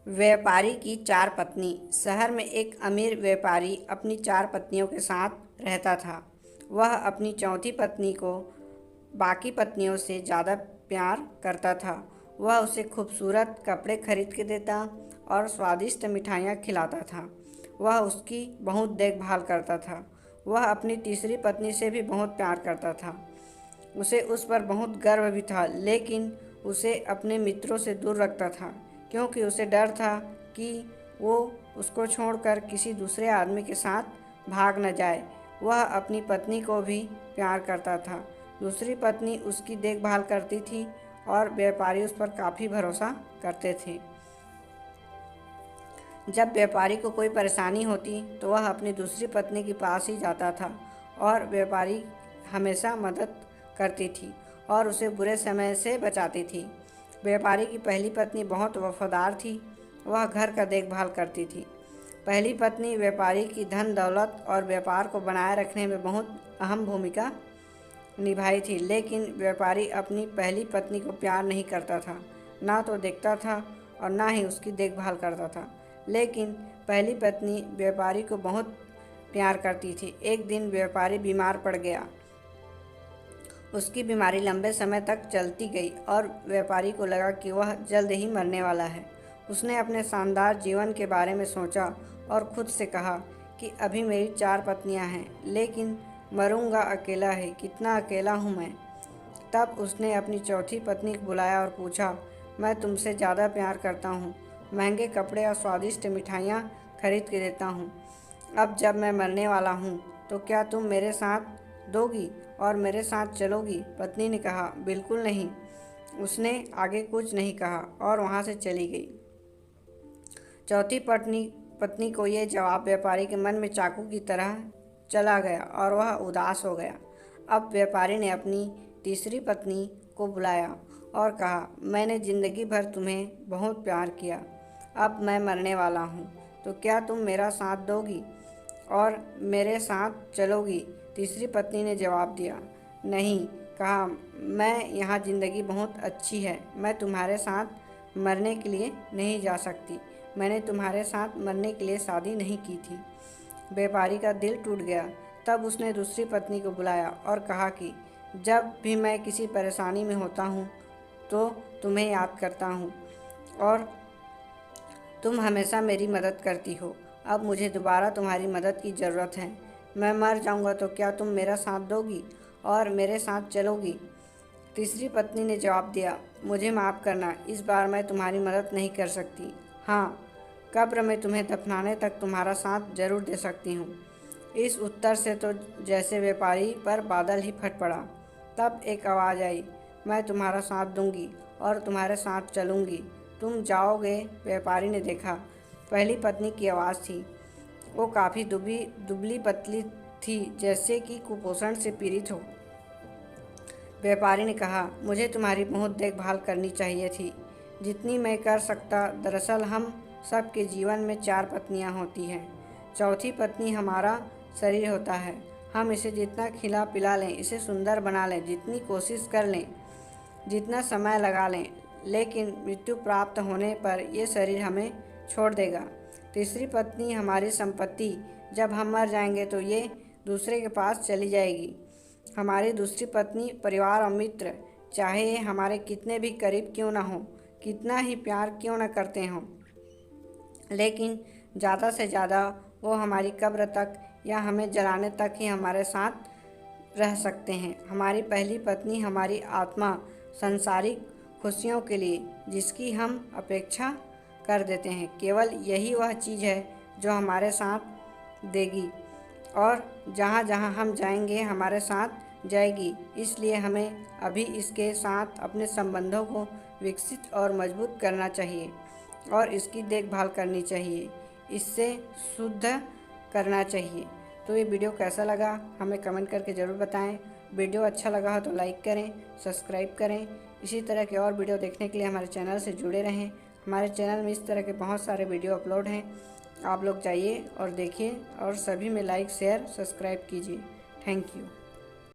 व्यापारी की 4 पत्नी। शहर में एक अमीर व्यापारी अपनी 4 पत्नियों के साथ रहता था। वह अपनी चौथी पत्नी को बाकी पत्नियों से ज़्यादा प्यार करता था। वह उसे खूबसूरत कपड़े खरीद के देता और स्वादिष्ट मिठाइयाँ खिलाता था। वह उसकी बहुत देखभाल करता था। वह अपनी तीसरी पत्नी से भी बहुत प्यार करता था। उसे उस पर बहुत गर्व भी था, लेकिन उसे अपने मित्रों से दूर रखता था, क्योंकि उसे डर था कि वो उसको छोड़कर किसी दूसरे आदमी के साथ भाग न जाए। वह अपनी पत्नी को भी प्यार करता था। दूसरी पत्नी उसकी देखभाल करती थी और व्यापारी उस पर काफ़ी भरोसा करते थे। जब व्यापारी को कोई परेशानी होती तो वह अपनी दूसरी पत्नी के पास ही जाता था और व्यापारी हमेशा मदद करती थी और उसे बुरे समय से बचाती थी। व्यापारी की पहली पत्नी बहुत वफादार थी। वह घर का देखभाल करती थी। पहली पत्नी व्यापारी की धन दौलत और व्यापार को बनाए रखने में बहुत अहम भूमिका निभाई थी, लेकिन व्यापारी अपनी पहली पत्नी को प्यार नहीं करता था। ना तो देखता था और ना ही उसकी देखभाल करता था। लेकिन पहली पत्नी व्यापारी को बहुत प्यार करती थी। एक दिन व्यापारी बीमार पड़ गया। उसकी बीमारी लंबे समय तक चलती गई और व्यापारी को लगा कि वह जल्द ही मरने वाला है। उसने अपने शानदार जीवन के बारे में सोचा और खुद से कहा कि अभी मेरी 4 पत्नियां हैं, लेकिन मरूंगा अकेला है। कितना अकेला हूँ मैं। तब उसने अपनी चौथी पत्नी को बुलाया और पूछा, मैं तुमसे ज़्यादा प्यार करता हूँ। महंगे कपड़े और स्वादिष्ट मिठाइयाँ खरीद के देता हूँ। अब जब मैं मरने वाला हूँ तो क्या तुम मेरे साथ दोगी और मेरे साथ चलोगी? पत्नी ने कहा, बिल्कुल नहीं। उसने आगे कुछ नहीं कहा और वहाँ से चली गई। चौथी पत्नी को यह जवाब व्यापारी के मन में चाकू की तरह चला गया और वह उदास हो गया। अब व्यापारी ने अपनी तीसरी पत्नी को बुलाया और कहा, मैंने ज़िंदगी भर तुम्हें बहुत प्यार किया। अब मैं मरने वाला हूँ, तो क्या तुम मेरा साथ दोगी और मेरे साथ चलोगी? तीसरी पत्नी ने जवाब दिया, नहीं। कहा, मैं यहाँ ज़िंदगी बहुत अच्छी है। मैं तुम्हारे साथ मरने के लिए नहीं जा सकती। मैंने तुम्हारे साथ मरने के लिए शादी नहीं की थी। व्यापारी का दिल टूट गया। तब उसने दूसरी पत्नी को बुलाया और कहा कि जब भी मैं किसी परेशानी में होता हूँ तो तुम्हें याद करता हूँ और तुम हमेशा मेरी मदद करती हो। अब मुझे दोबारा तुम्हारी मदद की ज़रूरत है। मैं मर जाऊँगा तो क्या तुम मेरा साथ दोगी और मेरे साथ चलोगी? तीसरी पत्नी ने जवाब दिया, मुझे माफ़ करना, इस बार मैं तुम्हारी मदद नहीं कर सकती। हाँ, कब्र में तुम्हें दफनाने तक तुम्हारा साथ जरूर दे सकती हूँ। इस उत्तर से तो जैसे व्यापारी पर बादल ही फट पड़ा। तब एक आवाज़ आई, मैं तुम्हारा साथ दूंगी और तुम्हारे साथ चलूँगी। तुम जाओगे? व्यापारी ने देखा। पहली पत्नी की आवाज़ थी। वो काफ़ी दुबली पतली थी, जैसे कि कुपोषण से पीड़ित हो। व्यापारी ने कहा, मुझे तुम्हारी बहुत देखभाल करनी चाहिए थी, जितनी मैं कर सकता। दरअसल हम सबके जीवन में 4 पत्नियां होती हैं। चौथी पत्नी हमारा शरीर होता है। हम इसे जितना खिला पिला लें, इसे सुंदर बना लें, जितनी कोशिश कर लें, जितना समय लगा लें, लेकिन मृत्यु प्राप्त होने पर यह शरीर हमें छोड़ देगा। तीसरी पत्नी हमारी संपत्ति। जब हम मर जाएंगे तो ये दूसरे के पास चली जाएगी। हमारी दूसरी पत्नी परिवार और मित्र, चाहे ये हमारे कितने भी करीब क्यों ना हो, कितना ही प्यार क्यों न करते हों, लेकिन ज़्यादा से ज़्यादा वो हमारी कब्र तक या हमें जलाने तक ही हमारे साथ रह सकते हैं। हमारी पहली पत्नी हमारी आत्मा, सांसारिक खुशियों के लिए जिसकी हम अपेक्षा कर देते हैं, केवल यही वह चीज़ है जो हमारे साथ देगी और जहाँ जहाँ हम जाएंगे हमारे साथ जाएगी। इसलिए हमें अभी इसके साथ अपने संबंधों को विकसित और मजबूत करना चाहिए और इसकी देखभाल करनी चाहिए, इससे शुद्ध करना चाहिए। तो ये वीडियो कैसा लगा हमें कमेंट करके ज़रूर बताएं। वीडियो अच्छा लगा हो तो लाइक करें, सब्सक्राइब करें। इसी तरह के और वीडियो देखने के लिए हमारे चैनल से जुड़े रहें। हमारे चैनल में इस तरह के बहुत सारे वीडियो अपलोड हैं। आप लोग जाइए और देखिए और सभी में लाइक शेयर सब्सक्राइब कीजिए। Thank you.